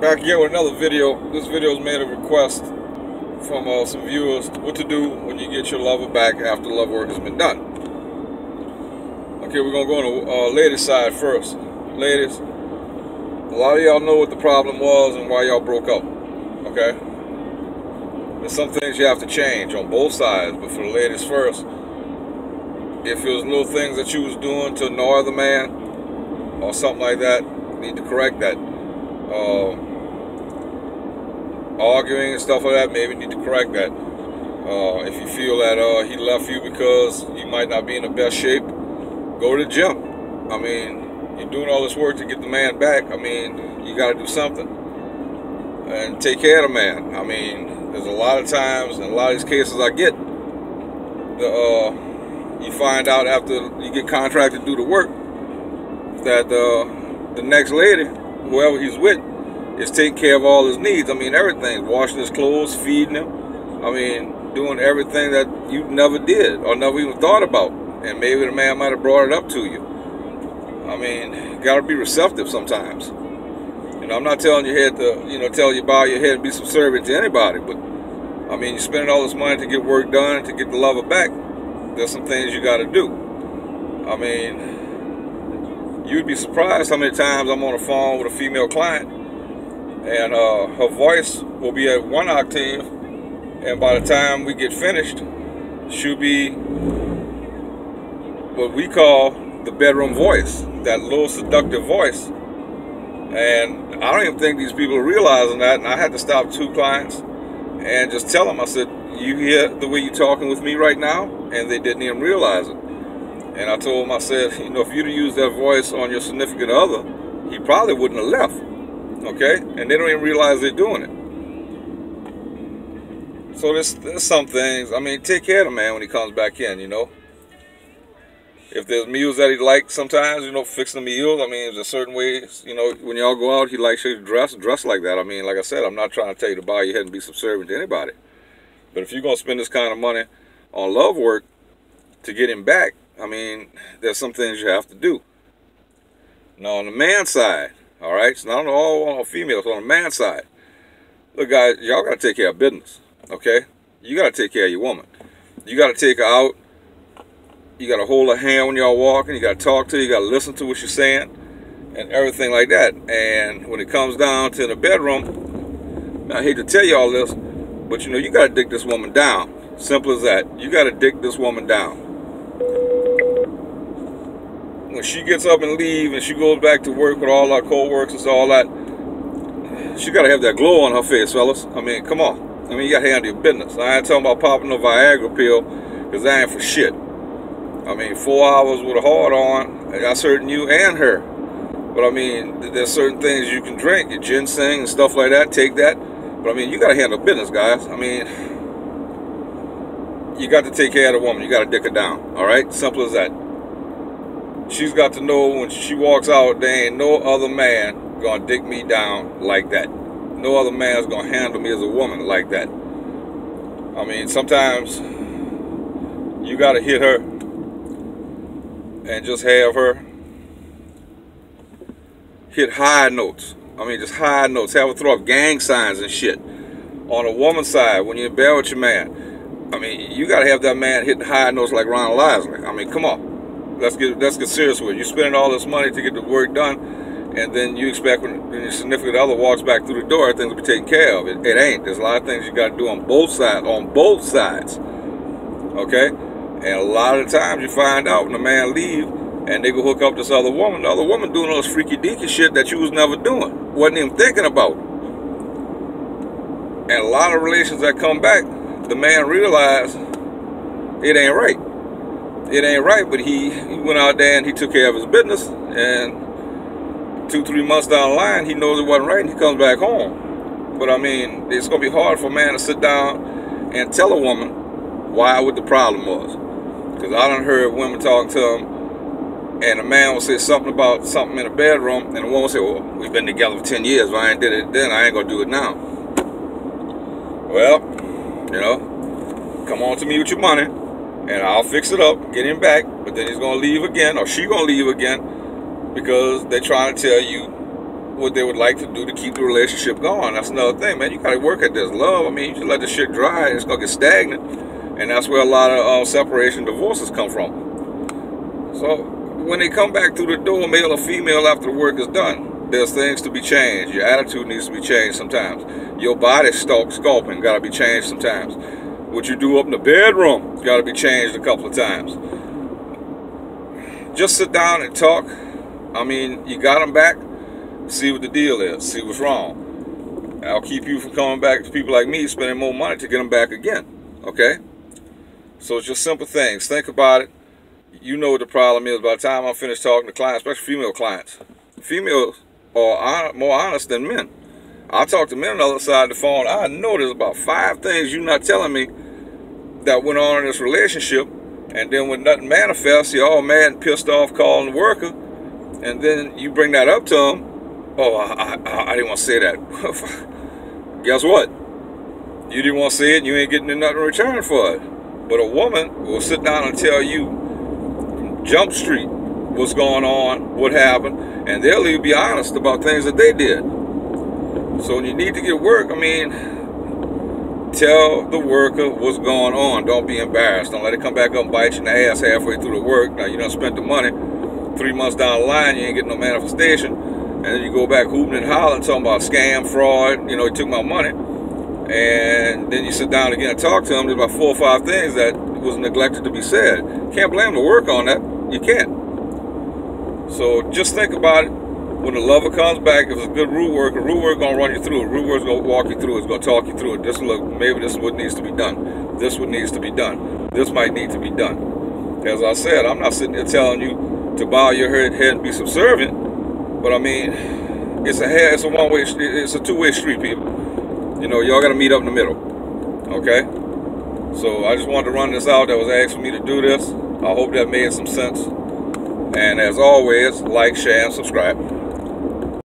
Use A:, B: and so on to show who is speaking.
A: Back again with another video. This video's made a request from some viewers what to do when you get your lover back after love work has been done. Okay, we're gonna go on the ladies' side first. Ladies, a lot of y'all know what the problem was and why y'all broke up. Okay, there's some things you have to change on both sides, but for the ladies first, if it was little things that you was doing to annoy the man or something like that, you need to correct that. Arguing and stuff like that, maybe need to correct that. If you feel that he left you because you might not be in the best shape, go to the gym. I mean, you're doing all this work to get the man back. I mean, you got to do something and take care of the man. I mean, there's a lot of times, in a lot of these cases I get, you find out after you get contracted to do the work that the next lady, whoever he's with, is taking care of all his needs. I mean, everything. Washing his clothes, feeding him. I mean, doing everything that you never did or never even thought about. And maybe the man might have brought it up to you. I mean, you got to be receptive sometimes. You know, I'm not telling your head to, tell you bow your head and be subservient to anybody. But, I mean, you're spending all this money to get work done, to get the lover back. There's some things you got to do. I mean, you'd be surprised how many times I'm on the phone with a female client and her voice will be at 1 octave, and by the time we get finished, she'll be what we call the bedroom voice, that little seductive voice. And I don't even think these people are realizing that, and I had to stop 2 clients and just tell them, I said, you hear the way you're talking with me right now? And they didn't even realize it. And I told them, I said, if you'd have used that voice on your significant other, he probably wouldn't have left. Okay? And they don't even realize they're doing it. So there's some things. I mean, take care of the man when he comes back in, If there's meals that he likes sometimes, fixing the meals. I mean, there's certain ways, when y'all go out, he likes you to dress like that. I mean, like I said, I'm not trying to tell you to bow your head and be subservient to anybody. But if you're going to spend this kind of money on love work to get him back, I mean, there's some things you have to do. Now, on the man's side, all right, it's not all on females, on the man's side. Look, guys, y'all got to take care of business, okay? You got to take care of your woman. You got to take her out. You got to hold her hand when y'all walking. You got to talk to her. You got to listen to what she's saying and everything like that. And when it comes down to the bedroom, I hate to tell you all this, but, you got to dig this woman down. Simple as that. You got to dig this woman down. When she gets up and leaves and she goes back to work with all our co-workers and all that, she got to have that glow on her face, fellas. I mean, come on. I mean, you got to handle your business. I ain't talking about popping a Viagra pill, because that ain't for shit. I mean, 4 hours with a hard on, that's hurting you and her. But I mean, there's certain things you can drink, your ginseng and stuff like that, take that. But I mean, you got to handle business, guys. I mean, you got to take care of the woman. You got to dick her down, all right? Simple as that. She's got to know when she walks out, there ain't no other man going to dick me down like that. No other man's going to handle me as a woman like that. I mean, sometimes you got to hit her and just have her hit high notes. I mean, just high notes. Have her throw up gang signs and shit. On a woman's side, when you're in bed with your man, I mean, you got to have that man hitting high notes like Ronald Isley. I mean, come on. Let's get serious with it. You're spending all this money to get the work done, and then you expect when your significant other walks back through the door, things will be taken care of. It ain't. There's a lot of things you got to do on both sides. Okay? And a lot of the times you find out when the man leaves and they go hook up this other woman, the other woman doing all this freaky deaky shit that you was never doing, wasn't even thinking about. And a lot of relations that come back, the man realized it ain't right. It ain't right, but he went out there and he took care of his business, and 2-3 months down the line, he knows it wasn't right, and he comes back home. But I mean, it's going to be hard for a man to sit down and tell a woman what the problem was. Because I done heard women talking to him, and a man will say something about something in the bedroom, and the woman will say, well, we've been together for 10 years, if I ain't did it then, I ain't going to do it now. Well, come on to me with your money, and I'll fix it up, get him back, but then he's going to leave again, or she's going to leave again, because they're trying to tell you what they would like to do to keep the relationship going. That's another thing, man. You gotta work at this. Love, I mean, you just let the shit dry, it's gonna get stagnant. And that's where a lot of separation, divorces come from. So when they come back through the door, male or female, after the work is done, there's things to be changed. Your attitude needs to be changed sometimes. Your body sculpting got to be changed sometimes. What you do up in the bedroom got to be changed a couple of times. Just sit down and talk. I mean, you got them back, see what the deal is, see what's wrong. I'll keep you from coming back to people like me, spending more money to get them back again, okay? So it's just simple things. Think about it. You know what the problem is by the time I'm finished talking to clients, especially female clients. Females are more honest than men. I talk to men on the other side of the phone. I know there's about 5 things you're not telling me that went on in this relationship. And then when nothing manifests, you're all mad and pissed off calling the worker. And then you bring that up to them. Oh, I didn't want to say that. Guess what? You didn't want to say it and you ain't getting nothing in return for it. But a woman will sit down and tell you Jump Street what's going on, what happened, and they'll even be honest about things that they did. So when you need to get work, I mean, tell the worker what's going on. Don't be embarrassed. Don't let it come back up and bite you in the ass halfway through the work. Now you done spent the money. 3 months down the line, you ain't getting no manifestation. And then you go back hooping and hollering, talking about scam, fraud, you know, he took my money. And then you sit down again and talk to them. There's about 4 or 5 things that was neglected to be said. Can't blame the work on that. You can't. So just think about it. When the lover comes back, if it's a good root work gonna run you through it. Root work's gonna walk you through it. It's gonna talk you through it. This look, maybe this is what needs to be done. This what needs to be done. This might need to be done. As I said, I'm not sitting there telling you to bow your head and be subservient. But I mean, it's a one-way, it's a two-way street, people. You know, y'all gotta meet up in the middle. Okay? So I just wanted to run this out. That was asked for me to do this. I hope that made some sense. And as always, like, share, and subscribe.